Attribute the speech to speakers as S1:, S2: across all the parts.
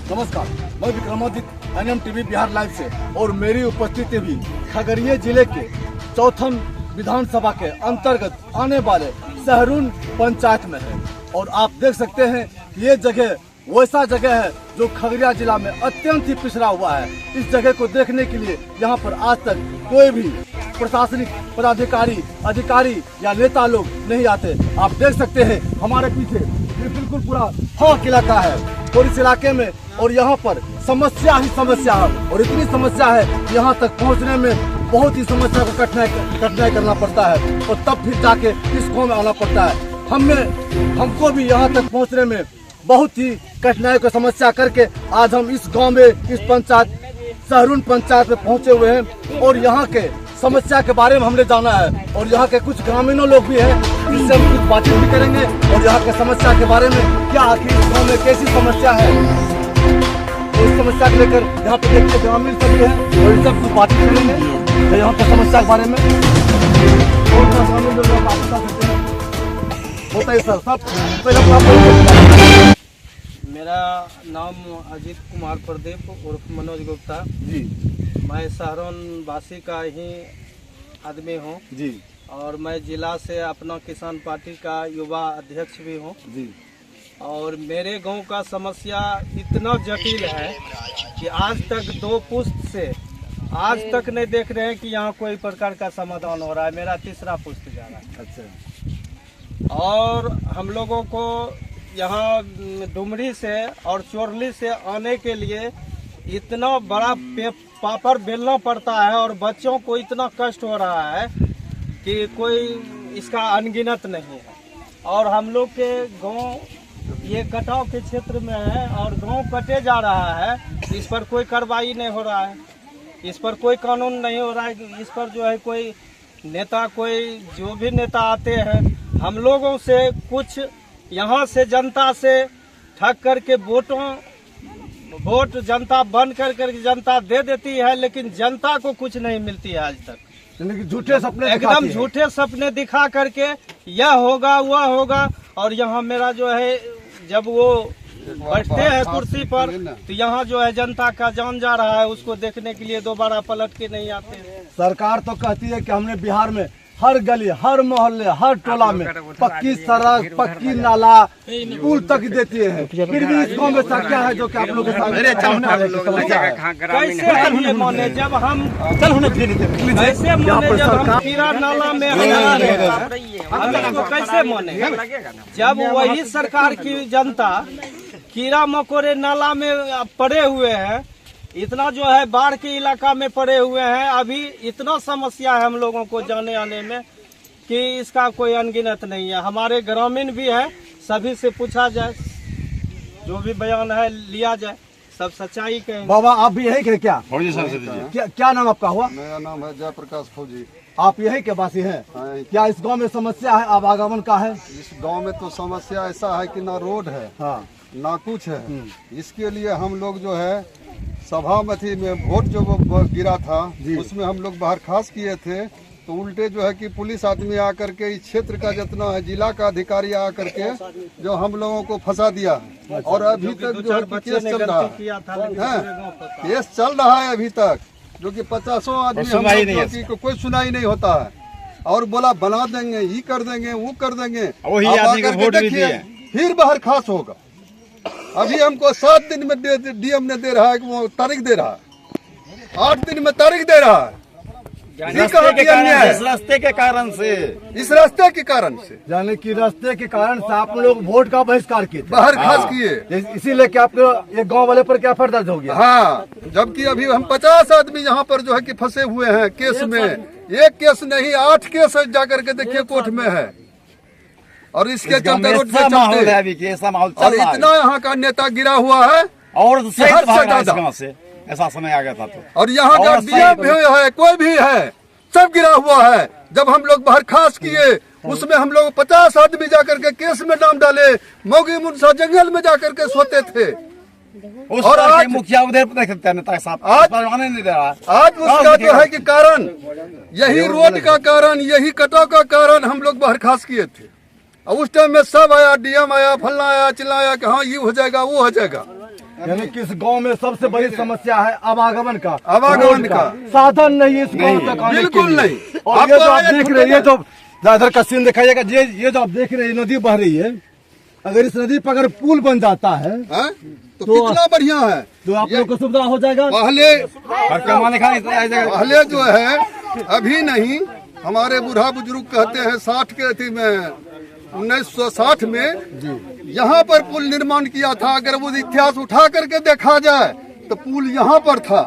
S1: नमस्कार, मैं Vikramaditya NMTV Bihar live से और मेरी उपस्थिति भी खगड़िया जिले के चौथम विधानसभा के अंतर्गत आने वाले सहरून पंचायत में है। और आप देख सकते हैं कि ये जगह वैसा जगह है जो खगड़िया जिला में अत्यंत ही पिछड़ा हुआ है। इस जगह को देखने के लिए यहाँ पर आज तक कोई भी प्रशासनिक पदाधिकारी, अधिकारी या नेता लोग नहीं आते। आप देख सकते हैं हमारे पीछे ये बिल्कुल पूरा हॉक इलाका है और इस इलाके में और यहाँ पर समस्या ही समस्या है और इतनी समस्या है कि यहाँ तक पहुँचने में बहुत ही समस्या को कठिनाई करना पड़ता है और तब फिर जाके इस गाँव में आना पड़ता है। हमको भी यहाँ तक पहुँचने में बहुत ही कठिनाई को समस्या करके आज हम इस गांव में इस पंचायत सहरून पंचायत में पहुंचे हुए हैं और यहाँ के समस्या के बारे में हमने जाना है और यहाँ के कुछ ग्रामीणों लोग भी हैं, इससे हम कुछ बातचीत भी करेंगे और यहाँ के समस्या के बारे में क्या आखिर इस गाँव में कैसी समस्या है तो इस समस्या को लेकर यहाँ पे देखते ग्रामीण सभी है और इनसे कुछ बातचीत करेंगे तो यहाँ की समस्या के बारे में और ग्रामीण लोग आप बता सकते हैं होता है सर सब पहले
S2: मेरा नाम अजीत कुमार प्रदीप उर्फ मनोज गुप्ता
S1: जी।
S2: मैं सहरून वासी का ही आदमी हूँ
S1: जी
S2: और मैं जिला से अपना किसान पार्टी का युवा अध्यक्ष भी हूँ
S1: जी।
S2: और मेरे गांव का समस्या इतना जटिल है कि आज तक 2 पुस्त से आज तक नहीं देख रहे हैं कि यहाँ कोई प्रकार का समाधान हो रहा है। मेरा 3रा पुस्त जा रहा है।
S1: अच्छा।
S2: और हम लोगों को यहाँ डुमरी से और चोरली से आने के लिए इतना बड़ा पापड़ बेलना पड़ता है और बच्चों को इतना कष्ट हो रहा है कि कोई इसका अनगिनत नहीं है। और हम लोग के गांव ये कटाव के क्षेत्र में है और गांव कटे जा रहा है, इस पर कोई कार्रवाई नहीं हो रहा है, इस पर कोई कानून नहीं हो रहा है। इस पर जो है कोई नेता, कोई जो भी नेता आते हैं हम लोगों से कुछ यहाँ से जनता से ठग करके वोट जनता बन कर जनता दे देती है, लेकिन जनता को कुछ नहीं मिलती है आज तक।
S1: यानी कि झूठे सपने
S2: एकदम झूठे सपने दिखा करके यह होगा वह होगा। और यहाँ मेरा जो है जब वो बैठते हैं कुर्सी पर तो यहाँ जो है जनता का जान जा रहा है, उसको देखने के लिए दोबारा पलट के नहीं आते।
S1: सरकार तो कहती है कि हमने बिहार में हर गली, हर मोहल्ले, हर टोला में पक्की सड़क, पक्की नाला, पुल तक देती है। फिर भी इस गाँव में क्या है जो कि आप लोग
S2: कैसे हम ये माने जब हम कीड़ा नाला में हम इसको कैसे माने जब वही सरकार की जनता कीड़ा मकोड़े नाला में पड़े हुए हैं, इतना जो है बाढ़ के इलाका में पड़े हुए हैं। अभी इतना समस्या है हम लोगों को जाने आने में कि इसका कोई अनगिनत नहीं है। हमारे ग्रामीण भी है, सभी से पूछा जाए, जो भी बयान है लिया जाए, सब सच्चाई कहेंगे।
S1: बाबा आप भी यही के क्या? क्या नाम आपका हुआ?
S3: मेरा नाम है जयप्रकाश फौजी।
S1: आप यही के वासी हैं? क्या इस गांव में समस्या है आवागमन का है?
S3: इस गांव में तो समस्या ऐसा है कि ना रोड है,
S1: हाँ,
S3: ना कुछ है। इसके लिए हम लोग जो है सभा में वोट जो गिरा था उसमें हम लोग बाहर खास किए थे, तो उल्टे जो है कि पुलिस आदमी आकर के इस क्षेत्र का जितना है जिला का अधिकारी आकर के जो हम लोगों को फंसा दिया है। और अभी तक जो है केस चल रहा है, केस चल रहा है अभी तक, जो कि 50 आदमी को कोई सुनाई नहीं होता है। और बोला बना देंगे, ये कर देंगे, वो कर देंगे, देखिए फिर बाहर खास होगा। अभी हमको 7 दिन में डीएम ने दे रहा है, वो तारीख दे रहा है, 8 दिन में तारीख दे रहा है।
S1: इस रास्ते के कारण से,
S3: इस रास्ते के कारण से,
S1: यानी कि रास्ते के कारण से आप लोग वोट का बहिष्कार किए,
S3: बाहर खास किए,
S1: इसीलिए क्या आपको ये गांव वाले पर क्या फर्क दर्ज हो गया?
S3: हाँ, जबकि अभी हम 50 आदमी यहाँ पर जो है कि फंसे हुए हैं केस में। एक केस नहीं 8 केस जाकर के देखिए कोर्ट में है। और इसके चलते रोड पे चलते और इतना यहाँ का नेता गिरा हुआ है
S4: और
S3: से
S4: ऐसा समय आ गया था तो।
S3: और यहाँ का डीएम भी है, कोई भी है, सब गिरा हुआ है। जब हम लोग बाहर खास किए उसमें हम लोग 50 आदमी जाकर के केस में नाम डाले, मोगी मुंसा जंगल में जाकर के सोते थे।
S4: और आज मुखिया उधर नेता साहब
S3: आज
S4: नहीं दे रहा।
S3: आज उसका जो है कि कारण यही रोड का कारण, यही कटाव का कारण हम लोग बाहर खास किए थे। उस टाइम में सब आया, डीएम आया, फलना आया, चिल्लाया कि हाँ ये हो जाएगा वो हो जाएगा।
S1: यानी कि इस गांव में सबसे बड़ी समस्या है आवागमन का,
S3: आवागमन का
S1: साधन नहीं इस गांव तक आने के
S3: बिल्कुल
S1: लिए।
S3: नहीं।
S1: और ये जो आप देख रहे हैं, ये जो इधर का सीन दिखाइएगा, ये जो आप देख रहे हैं नदी बह रही है, अगर इस नदी पर अगर पुल बन जाता है
S3: हाँ? तो कितना बढ़िया है,
S1: तो आप लोग को सुविधा हो जाएगा।
S3: पहले जो है अभी नहीं, हमारे बूढ़ा बुजुर्ग कहते हैं 60 के अथी में 1960 में यहाँ पर पुल निर्माण किया था। अगर वो इतिहास उठा करके देखा जाए तो पुल यहाँ पर था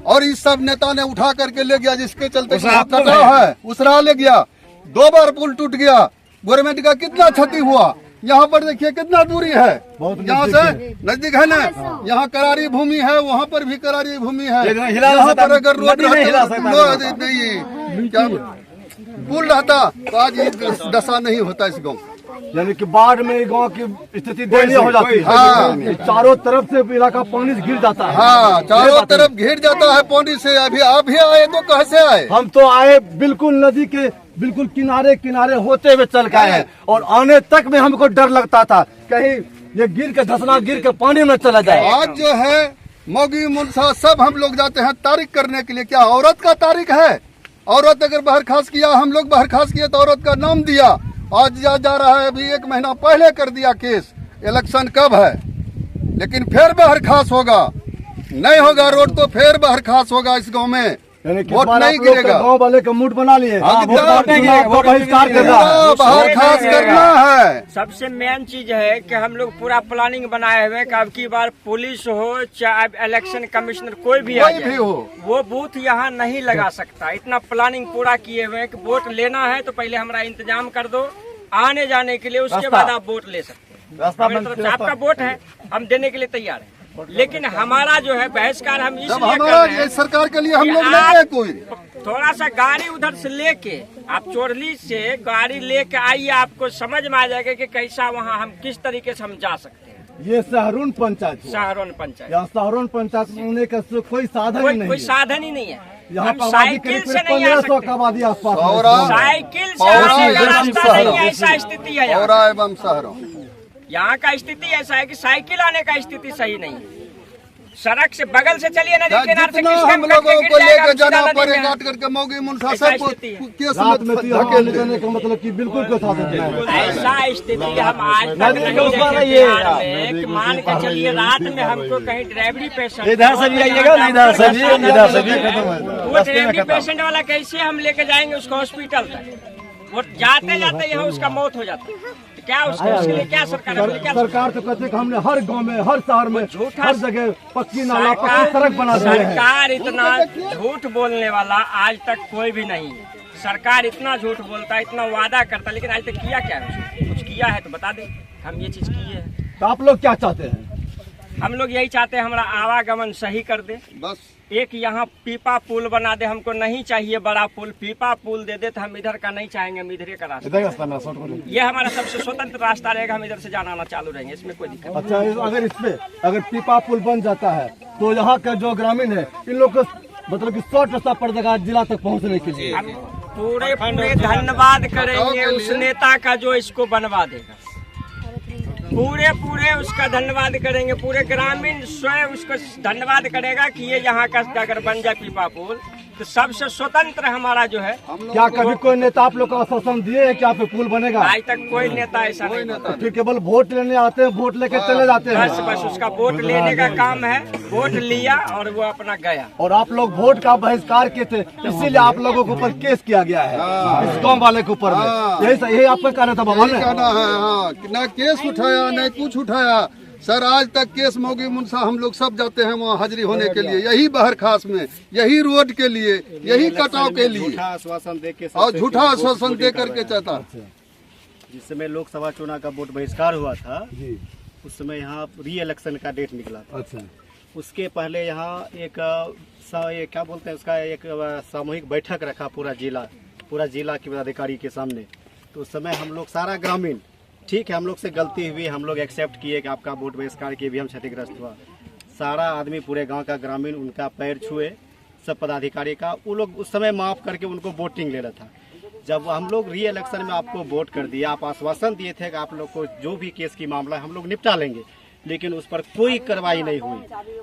S3: और इस सब नेता ने उठा करके ले गया, जिसके चलते कटाव है उसरा ले गया। 2 बार पुल टूट गया, गवर्नमेंट का कितना क्षति हुआ। यहाँ पर देखिए कितना दूरी है, यहाँ से नजदीक है ना, यहाँ करारी भूमि है, वहाँ पर भी करारी भूमि है। यहाँ पर अगर रोड नहीं क्या पुल रहता तो आज ये दशा नहीं होता इस गाँव।
S1: यानी कि बाढ़ में गांव की स्थिति दयनीय हो जाती है।
S3: हाँ।
S1: चारों तरफ से इलाका पानी से घिर जाता है।
S3: हाँ, चारों तरफ घिर जाता है पानी से। अभी आप भी आए तो कैसे आए?
S1: हम तो आए बिल्कुल नदी के बिल्कुल किनारे किनारे होते हुए चल के आए हैं, और आने तक में हमको डर लगता था कहीं ये गिर के धसना गिर के पानी में चला जाए।
S3: आज जो है मौगी मुनसा सब हम लोग जाते हैं तारीख करने के लिए। क्या औरत का तारीख है? औरत अगर बहरखास्त किया, हम लोग बहरखास्त किए तो औरत का नाम दिया। आज जा रहा है, अभी 1 महीना पहले कर दिया केस। इलेक्शन कब है? लेकिन फिर बहरखास्त होगा, नहीं होगा रोड तो फिर बहरखास्त होगा इस गांव में। वोट नहीं गिरेगा।
S1: गांव वाले का मूड बना लिए,
S3: बहिष्कार करना है।
S5: सबसे मेन चीज है कि हम लोग पूरा प्लानिंग बनाए हुए कि अब की बार पुलिस हो चाहे इलेक्शन कमिश्नर कोई भी आ जाए, वो बूथ यहाँ नहीं लगा सकता। इतना प्लानिंग पूरा किए हुए कि वोट लेना है तो पहले हमारा इंतजाम कर दो आने जाने के लिए, उसके बाद आप वोट ले सकते हैं। हमारी तरफ से आपका वोट है, हम देने के लिए तैयार हैं। लेकिन हमारा जो है बहिष्कार हम इसलिए कर रहे हैं,
S3: सरकार के लिए हम लोग नहीं है कोई।
S5: थोड़ा सा गाड़ी उधर से लेके आप चोरली से गाड़ी लेके आइए, आपको समझ में आ जाएगा कि कैसा वहाँ हम किस तरीके से हम जा सकते हैं।
S1: ये सहरून पंचायत,
S5: सहरून पंचायत,
S1: यहाँ सहरून पंचायत में होने का कोई साधन ही नहीं,
S5: कोई साधन ही नहीं है।
S1: यहाँ
S5: हम साइकिल से नहीं आ
S1: 1500
S5: सकते,
S1: आबादी आसपास,
S5: साइकिल से आने का रास्ता नहीं है। ऐसा स्थिति है यहाँ।
S3: एवं शहरों
S5: यहाँ का स्थिति ऐसा है कि साइकिल आने का स्थिति सही नहीं है। सड़क से बगल से चलिए नदी किनारे से,
S3: हम लोगों को लेकर जाना पड़ेगा करके मौगी मुनसा सब
S1: रात में धकेल देने का मतलब कि बिल्कुल कोई साधन नहीं।
S5: ऐसा स्थिति हम आज तक नहीं देखे बिहार में कि मान के चलिए रात में हमको कहीं ड्राइवरी पेशेंट,
S4: इधर से भी आइएगा ना, इधर से भी, इधर से भी।
S5: वो ड्राइवरी पेशेंट वाला कैसे हम लेके जाएंगे उसको हॉस्पिटल तक? वो जाते जाते यहाँ उसका मौत हो जाता है। तो क्या उसके लिए क्या सरकार
S1: तो कहते हैं कि हमने हर गांव में, हर शहर में, हर जगह पक्की नाला, पक्की सड़क बना दी है।
S5: सरकार इतना झूठ बोलने वाला आज तक कोई भी नहीं है। सरकार इतना झूठ बोलता है, इतना वादा करता है, लेकिन आज तक किया क्या है? कुछ किया है तो बता दे, हम ये चीज किए हैं।
S1: तो आप लोग क्या चाहते हैं?
S5: हम लोग यही चाहते हैं हमारा आवागमन सही कर दे।
S3: बस
S5: एक यहाँ पीपा पुल बना दे, हमको नहीं चाहिए बड़ा पुल, पीपा पुल दे दे तो हम इधर का नहीं चाहेंगे, हम इधर का रास्ता, ये हमारा सबसे स्वतंत्र रास्ता रहेगा, हम इधर से जाना आना चालू रहेंगे, इसमें कोई दिक्कत नहीं।
S1: अच्छा, अगर इसमें अगर पीपा पुल बन जाता है तो यहाँ का जो ग्रामीण है इन लोग को मतलब कि शॉर्ट रास्ता पड़ जाएगा जिला तक पहुँचने के लिए।
S5: हम पूरे धन्यवाद करेंगे उस नेता का जो इसको बनवा देगा, पूरे उसका धन्यवाद करेंगे। पूरे ग्रामीण स्वयं उसको धन्यवाद करेगा कि ये यहाँ का अगर बन जाए पीपा पुल तो सबसे स्वतंत्र हमारा जो है।
S1: क्या कभी कोई नेता आप लोग को आश्वासन दिए है कि आप पे पुल बनेगा?
S5: आज तक कोई नेता ऐसा नहीं
S1: तो फिर केवल वोट लेने आते हैं, वोट लेके चले जाते हैं।
S5: बस उसका वोट लेने का काम है, वोट लिया और वो अपना गया।
S1: और आप लोग वोट का बहिष्कार किए थे, इसीलिए आप लोगों के ऊपर केस किया गया है इस गाँव वाले के ऊपर में। यही आपका कहना था बाबा ने?
S3: कहना है हाँ, न केस उठाया न कुछ उठाया सर। आज तक केस मौगी मुनसा हम लोग सब जाते हैं वहाँ हाजिरी होने के लिए, यही बहरखास में, यही रोड के लिए, यही कटाव के लिए,
S4: आश्वासन दे के
S3: और झूठा आश्वासन दे करके चाहता।
S6: जिस समय लोकसभा चुनाव का वोट बहिष्कार हुआ था उस समय यहाँ री इलेक्शन का डेट निकला था।
S1: अच्छा,
S6: उसके पहले यहाँ एक क्या बोलते हैं उसका एक सामूहिक बैठक रखा पूरा जिला के पदाधिकारी के सामने। तो उस समय हम लोग सारा ग्रामीण, ठीक है हम लोग से गलती हुई, हम लोग एक्सेप्ट किए कि आपका वोट बहिष्कार किए, भी हम क्षतिग्रस्त हुआ। सारा आदमी पूरे गांव का ग्रामीण उनका पैर छुए, सब पदाधिकारी का, वो लोग उस समय माफ़ करके उनको वोटिंग ले रहा था। जब हम लोग री इलेक्शन में आपको वोट कर दिया, आप आश्वासन दिए थे कि आप लोग को जो भी केस की मामला है हम लोग निपटा लेंगे, लेकिन उस पर कोई कार्रवाई नहीं हुई।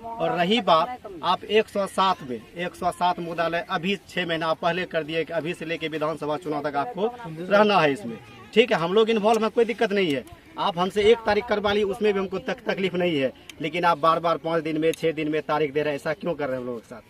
S6: और रही बात, आप 107 मुद्दालय अभी 6 महीना पहले कर दिए कि अभी से लेके विधानसभा चुनाव तक आपको रहना है इसमें। ठीक है, हम लोग इन्वॉल्व हैं, कोई दिक्कत नहीं है। आप हमसे 1 तारीख करवा ली, उसमें भी हमको तकलीफ नहीं है, लेकिन आप बार बार 5 दिन में 6 दिन में तारीख दे रहे हैं, ऐसा क्यों कर रहे हैं हम लोगों के साथ?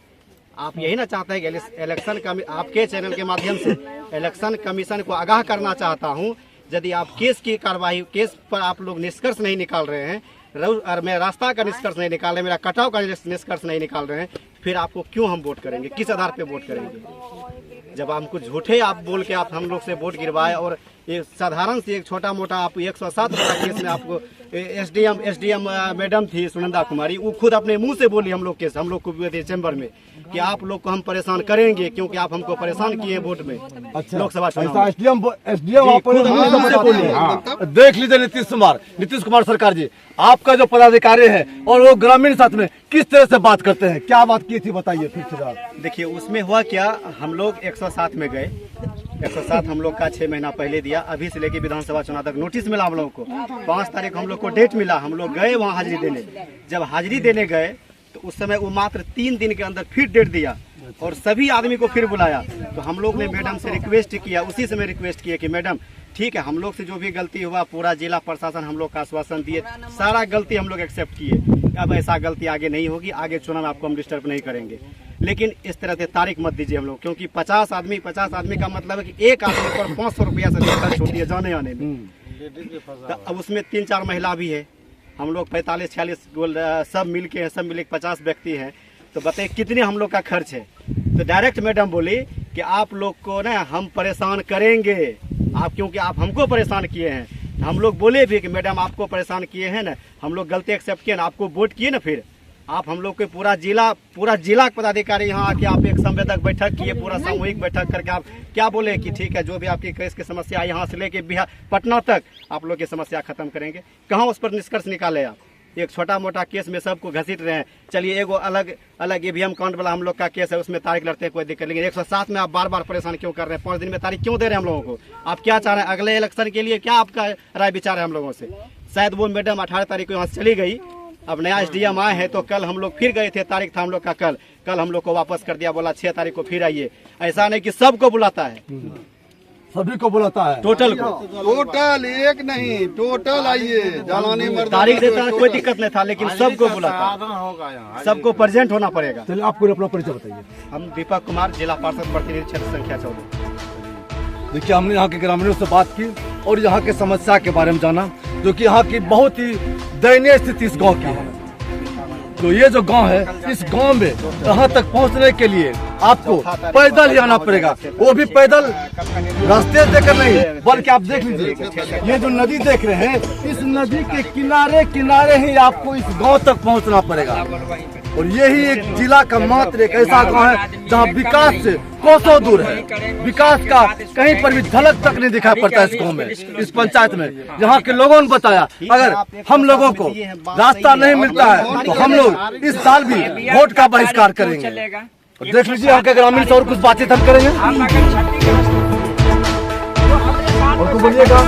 S6: आप यही ना चाहते हैं कि इलेक्शन आपके चैनल के माध्यम से इलेक्शन कमीशन को आगाह करना चाहता हूं, यदि आप केस की कार्रवाई, केस पर आप लोग निष्कर्ष नहीं निकाल रहे हैं, और मैं रास्ता का निष्कर्ष नहीं निकाल रहे, मेरा कटाव का निष्कर्ष नहीं निकाल रहे हैं, फिर आपको क्यों हम वोट करेंगे? किस आधार पे वोट करेंगे? जब हमको झूठे आप बोल के आप हम लोग से वोट गिरवाए, और एक साधारण से एक छोटा मोटा आप 107 केस में आपको एसडीएम मैडम थी सुनंदा कुमारी, वो खुद अपने मुंह से बोली हम लोग को चैम्बर में कि आप लोग को हम परेशान करेंगे क्योंकि आप हमको परेशान किए वोट में।
S1: अच्छा,
S6: लोकसभा
S1: ऐसा एसडीएम देख लीजिए। नीतीश कुमार सरकार जी, आपका जो पदाधिकारी है और वो ग्रामीण साथ में किस तरह से बात करते हैं, क्या बात की थी बताइए फिर से।
S6: देखिए उसमें हुआ क्या, हम लोग 107 में गए, 107 हम लोग का 6 महीना पहले दिया, अभी से लेके विधानसभा चुनाव तक नोटिस मिला हम लोग को। 5 तारीख हम लोग को डेट मिला, हम लोग गए वहाँ हाजिरी देने। जब हाजिरी देने गए तो उस समय वो मात्र 3 दिन के अंदर फिर डेट दिया और सभी आदमी को फिर बुलाया। तो हम लोग ने मैडम से रिक्वेस्ट किया, उसी समय रिक्वेस्ट किया कि मैडम ठीक है, हम लोग से जो भी गलती हुआ पूरा जिला प्रशासन हम लोग का आश्वासन दिए, सारा गलती हम लोग एक्सेप्ट किए, अब ऐसा गलती आगे नहीं होगी, आगे चुनाव में आपको हम डिस्टर्ब नहीं करेंगे, लेकिन इस तरह से तारीख मत दीजिए हम लोग, क्योंकि 50 आदमी का मतलब है कि एक आदमी पर 500 रुपया से खर्च होती है जाने आने में। तो अब उसमें 3-4 महिला भी है, हम लोग 45-46 सब मिल के 50 व्यक्ति हैं, तो बताइए कितने हम लोग का खर्च है। तो डायरेक्ट मैडम बोली कि आप लोग को ना हम परेशान करेंगे, आप क्योंकि आप हमको परेशान किए हैं। हम लोग बोले भी कि मैडम आपको परेशान किए हैं ना, हम लोग गलती एक्सेप्ट किए ना, आपको वोट किए ना, फिर आप हम लोग के पूरा जिला पदाधिकारी यहाँ आके आप एक संवेदक बैठक किए, पूरा सामूहिक बैठक करके आप क्या बोले कि ठीक है, जो भी आपकी केस की समस्या यहाँ से लेके बिहार पटना तक आप लोग की समस्या खत्म करेंगे। कहाँ उस पर निष्कर्ष निकाले आप? एक छोटा मोटा केस में सबको घसीट रहे हैं। चलिए एगो अलग ईवीएम काउंट वाला हम लोग का केस है, उसमें तारीख लड़ते हैं, कोई दिक्कत, लेकिन 107 में आप बार बार परेशान क्यों कर रहे हैं? 5 दिन में तारीख क्यों दे रहे हैं हम लोगों को? आप क्या चाह रहे हैं? अगले इलेक्शन के लिए क्या आपका राय विचार है हम लोगों से? शायद वो मैडम 18 तारीख को यहाँ से चली गई, अब नया एसडीएम आए हैं, तो कल हम लोग फिर गए थे, तारीख था हम लोग का कल हम लोग को वापस कर दिया, बोला 6 तारीख को फिर आइए। ऐसा नहीं कि सबको बुलाता है,
S1: सभी को बुलाता है,
S3: टोटल एक नहीं, टोटल आइए, जालानी मर्द
S6: तारीख देता है, कोई दिक्कत नहीं था, लेकिन सबको बुलाता है, सबको प्रेजेंट होना पड़ेगा।
S1: चलिए आपको अपना परिचय बताइए।
S6: हम दीपक कुमार, जिला पार्षद प्रतिनिधि क्षेत्र संख्या 14।
S1: देखिए, हमने यहाँ के ग्रामीणों से बात की और यहाँ के समस्या के बारे में जाना, जो कि यहाँ की बहुत ही दयनीय स्थिति इस गांव की है। तो ये जो गांव है, इस गांव में यहाँ तक पहुँचने के लिए आपको पैदल ही आना पड़ेगा, वो भी पैदल रास्ते देकर नहीं, बल्कि आप देख लीजिए ये जो नदी देख रहे हैं, इस नदी के किनारे ही आपको इस गांव तक पहुंचना पड़ेगा। और यही एक जिला का मात्र एक ऐसा गांव है जहां विकास से कोसों दूर है, विकास का कहीं पर भी झलक तक नहीं दिखाई पड़ता इस गांव में, इस पंचायत में। यहाँ के लोगों ने बताया अगर हम लोगों को रास्ता नहीं मिलता है तो हम लोग इस साल भी वोट का बहिष्कार करेंगे। देख लीजिए यहाँ के ग्रामीण से और कुछ बातचीत हम करेंगे। और तो बोलिएगा,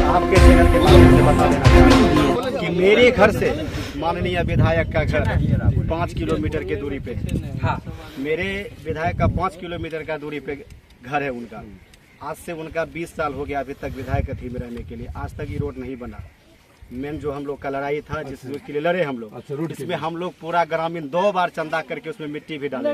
S6: आपके चैनल के माध्यम से बता देना कि मेरे घर से माननीय विधायक का घर 5 किलोमीटर की दूरी पे, हाँ, मेरे विधायक का 5 किलोमीटर का दूरी पे घर है उनका। आज से उनका 20 साल हो गया अभी तक विधायक अथी में रहने के लिए, आज तक ये रोड नहीं बना। मेन जो हम लोग का लड़ाई था जिसके लिए लड़े हम लोग, इसमें हम लोग पूरा ग्रामीण 2 बार चंदा करके उसमें मिट्टी भी डाले,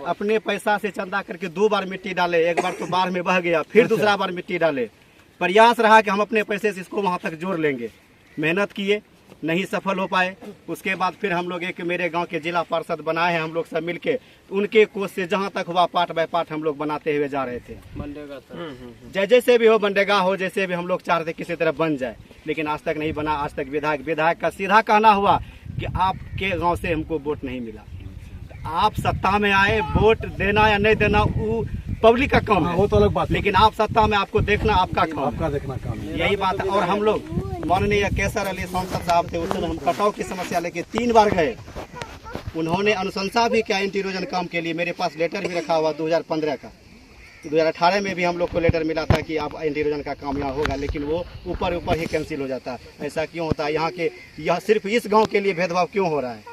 S6: अपने पैसा से चंदा करके 2 बार मिट्टी डाले। एक बार तो बाढ़ में बह गया, फिर दूसरा बार मिट्टी डाले। प्रयास रहा कि हम अपने पैसे से इसको वहां तक जोड़ लेंगे, मेहनत किए, नहीं सफल हो पाए। उसके बाद फिर हम लोग एक मेरे गांव के जिला पार्षद बनाए हैं, हम लोग सब मिलके उनके कोष से जहां तक हुआ पार्ट बाय पार्ट हम लोग बनाते हुए जा रहे थे। जैसे भी हो, मनरेगा हो, जैसे भी हम लोग चाह रहे थे किसी तरह बन जाए, लेकिन आज तक नहीं बना। आज तक विधायक का सीधा कहना हुआ कि आपके गाँव से हमको वोट नहीं मिला। आप सत्ता में आए, वोट देना या नहीं देना वो पब्लिक का काम है,
S1: वो तो अलग बात,
S6: लेकिन आप सत्ता में आपको देखना आपका काम,
S1: आपका देखना काम है,
S6: यही बात है। और हम लोग माननीय केसर अली सांसद साहब थे, उस समय हम कटाव की समस्या लेके 3 बार गए, उन्होंने अनुशंसा भी किया एंटी इरोजन काम के लिए, मेरे पास लेटर भी रखा हुआ 2015 का। 2018 में भी हम लोग को लेटर मिला था कि आप एंटी इरोजन का काम यहाँ होगा, लेकिन वो ऊपर ऊपर ही कैंसिल हो जाता है। ऐसा क्यों होता है? यहाँ के यह सिर्फ इस गांव के लिए भेदभाव क्यों हो रहा है?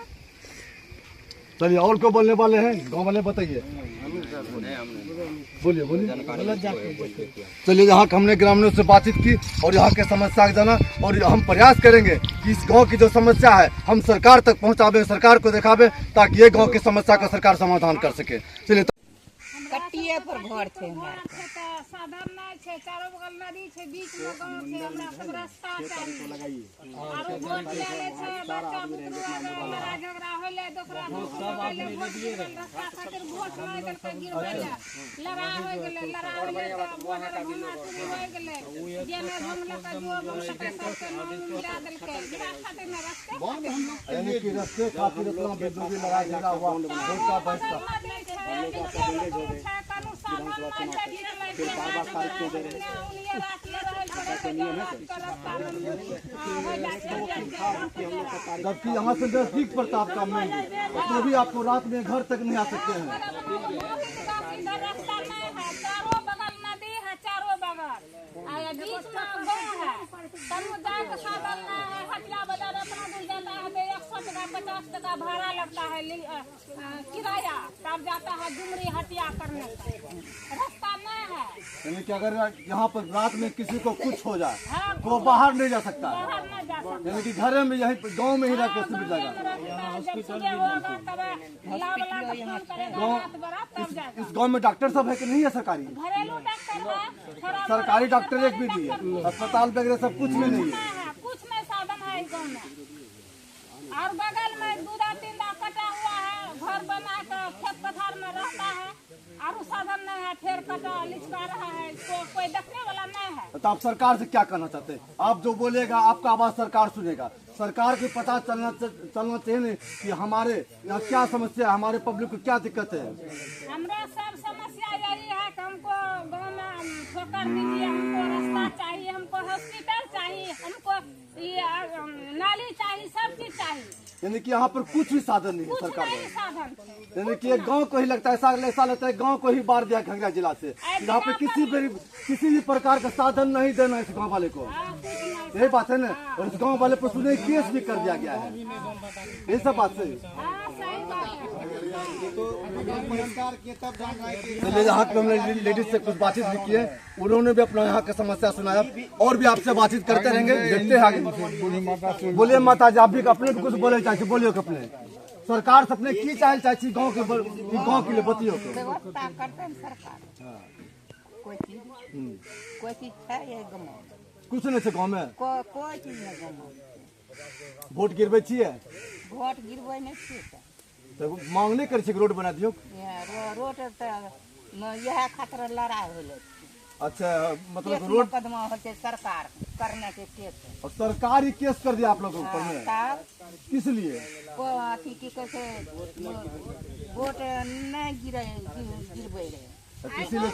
S1: चलिए और को बोलने वाले हैं, गाँव वाले बताइए, बोलिए बोलिए। चलिए यहाँ हमने ग्रामीणों से बातचीत की और यहाँ के समस्या जाना, और हम प्रयास करेंगे कि इस गांव की जो समस्या है हम सरकार तक पहुँचावे, सरकार को दिखावे, ताकि ये गांव की समस्या का सरकार समाधान कर सके। चलिए
S7: कट्टिए पर घर छे हमरा
S8: साधन नहीं छे, चारों बगल नदी छे, बीच में गांव छे, हमरा सब रास्ता चाहिए। आरो वोट ले ले छे, बच्चा बुतरू लड़ाई झगड़ा होले, दोसरा पहले वोट दिए रास्ता खातिर वोट नहीं देल के गिरवेला, लड़ाई हो गेले, लड़ाई होले तो वोट घुमा चुरी हो गेले, जेने घुमले के जो सके सबके नाम मिला देल के गिरा खातिर ना रास्ते
S1: यानी कि रास्ते खातिर इतना बेदुगी लड़ाई झगड़ा हुआ, वोट का बहस का। जबकि यहाँ से नजदीक पड़ता आपका मंदिर, तो भी आपको रात में घर तक नहीं आ सकते हैं।
S8: चारों बगल नदी है, चारों बगल बीच में गाँव है, समुदाय का साधन नहीं है। हटिया बाजार अपना दूर जाता है तो 100 टका 50 टका भाड़ा लगता है किराया, तब जाता है डुमरी हटिया करने का, रास्ता नहीं है।
S1: यानी कि अगर यहाँ पर रात में किसी को कुछ हो जाए तो बाहर नहीं जा सकता है,
S8: बाहर नहीं जा सकता।
S1: यानी कि घर में यहीं गाँव में ही रह के सुविधा इस गांव में डॉक्टर सब है कि नहीं है? सरकारी
S8: घरेलू डॉक्टर है,
S1: सरकारी डॉक्टर एक भी नहीं है, अस्पताल वगैरह सब कुछ में नहीं है।
S8: कुछ में साधन है इस गाँव में, और बगल में 2-3 कटा हुआ है, घर बना कर खेत पथार में रहता है, और साधन नहीं है, ठेर कटा लिचका रहा है, इसको कोई देखने वाला नहीं है।
S1: तो आप सरकार से क्या कहना चाहते हैं? आप जो बोलेगा आपका आवाज सरकार सुनेगा, सरकार को पता चलना चाहिए नहीं कि हमारे यहाँ क्या समस्या है, हमारे पब्लिक को क्या दिक्कत है।
S8: हमरा सब समस्या यही है कि हमको गाँव में ठोकर दीजिए, हमको रास्ता चाहिए, हमको हॉस्पिटल चाहिए, हमको नाली चाहिए, सब चीज चाहिए।
S1: यानी कि यहाँ पर कुछ भी साधन नहीं है
S8: कुछ
S1: सरकार
S8: नहीं
S1: द्वारा।
S8: साधन।
S1: यानी कि एक गांव को ही लगता है ऐसा लगता है गांव को ही बार दिया खगड़िया जिला से, यहाँ पे किसी भी प्रकार का साधन नहीं देना इस गांव वाले को, यही बात है ना। और इस गांव वाले पर सुने केस भी कर दिया गया है, ये सब बात सही। चलिए यहाँ पे हमने लेडीज से कुछ बातचीत भी की है, उन्होंने भी अपना यहाँ का समस्या सुनाया, और भी आपसे बातचीत करते रहेंगे, देखते हैं आगे। बोलिए माता जी, आप भी अपने कुछ बोले चाहिए, बोलिए अपने सरकार से अपने की चाहे चाहिए गाँव के लिए बतियो के
S7: व्यवस्था करते हैं सरकार, कोई चीज है ये गाँव में?
S1: कुछ नहीं है गाँव में,
S7: कोई चीज नहीं गाँव में।
S1: वोट गिरबे छियै,
S7: वोट गिरबै नहीं छियै
S1: तो मांग नहीं करे रोड बना दियो।
S7: रोड यह खातिर लड़ाई होले।
S1: अच्छा, मतलब
S7: केस
S1: रोड
S7: मुकदमा होते सरकार करने के केस,
S1: और सरकार ही केस कर दिया आप लोगों के ऊपर में,
S7: तब
S1: किस लिए?
S7: अथी की कहते वोट नहीं गिरबै रहे,
S1: इसीलिए।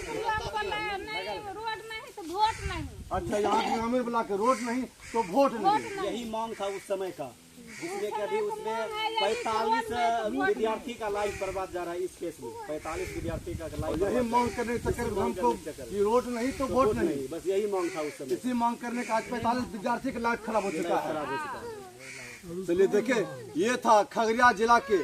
S8: रोड नहीं तो वोट नहीं।
S1: अच्छा, यहाँ ग्रामीण वाला के रोड नहीं तो वोट नहीं।
S6: यही मांग था उस समय का, जिसमें कभी उसमें 45 विद्यार्थी का लाइफ बर्बाद जा रहा है इस केस में, 45 विद्यार्थी का लाइफ।
S1: यही मांग करने के चक्कर में हमको कि रोड नहीं तो वोट नहीं,
S6: बस यही मांग था उस समय।
S1: इसी मांग करने का आज 45 विद्यार्थी का लाइफ खराब हो चुका है। चलिए देखे, ये था खगड़िया जिला के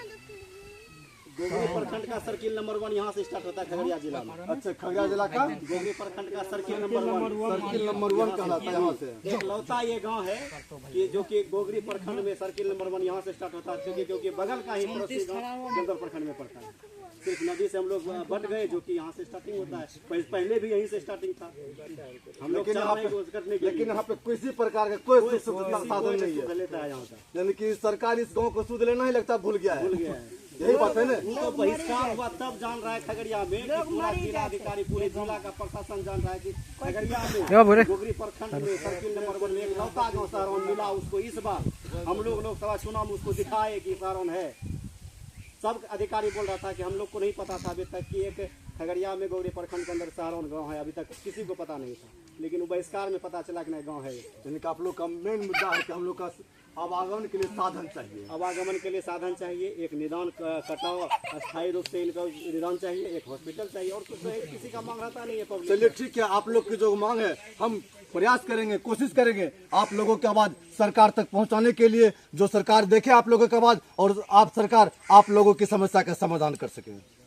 S6: गोगरी प्रखंड का सर्किल नंबर 1 यहाँ से स्टार्ट होता है खगड़िया जिला में।
S1: अच्छा, खगड़िया जिला का
S6: गोगरी प्रखंड का सर्किल नंबर 1,
S1: सर्किल नंबर 1 कहलाता है यहाँ से।
S6: एकलौता ये गांव है कि जो कि गोगरी प्रखंड में सर्किल नंबर 1 यहाँ से स्टार्ट होता है, क्योंकि बगल का ही पड़ोसी गांव जंगल प्रखंड में पड़ता है। सिर्फ नदी से हम लोग बढ़ गए, जो कि यहाँ से स्टार्टिंग होता है, पहले भी यहीं से स्टार्टिंग था। हम लोग
S1: लेकिन यहाँ पे किसी प्रकार का कोई साधन नहीं है
S6: लेता है यहाँ का,
S1: यानी कि सरकार इस गाँव को सुध लेना ही लगता भूल गया है। यही बात है ना।
S6: तो बहिष्कार हुआ तब जान रहा है खगड़िया में कि पूरा जिला अधिकारी, पूरे जिला का प्रशासन जान रहा है कि खगड़िया में गोगरी प्रखंड में सर्किल नंबर 1 में एक लौता गाँव सारण मिला। उसको इस बार हम लोग लोकसभा चुनाव में उसको दिखाए कि सारण है। सब अधिकारी बोल रहा था कि हम लोग को नहीं पता था अभी तक कि एक खगड़िया में गोगरी प्रखंड के अंदर सारण गाँव है, अभी तक किसी को पता नहीं था, लेकिन वो बहिष्कार में पता चला कि नहीं गाँव है।
S1: यानी कि आप लोग का मेन मुद्दा है कि हम लोग का आवागमन के लिए साधन चाहिए।
S6: आवागमन के लिए साधन चाहिए, एक निदान कटाव अस्थायी रूप से इनका निदान चाहिए, एक हॉस्पिटल चाहिए, और कुछ किसी का मांग रहता नहीं है पब्लिक।
S1: चलिए ठीक है, आप लोग की जो मांग है हम प्रयास करेंगे, कोशिश करेंगे आप लोगों की आवाज सरकार तक पहुंचाने के लिए, जो सरकार देखे आप लोगों की आवाज और आप सरकार आप लोगों की समस्या का समाधान कर सके।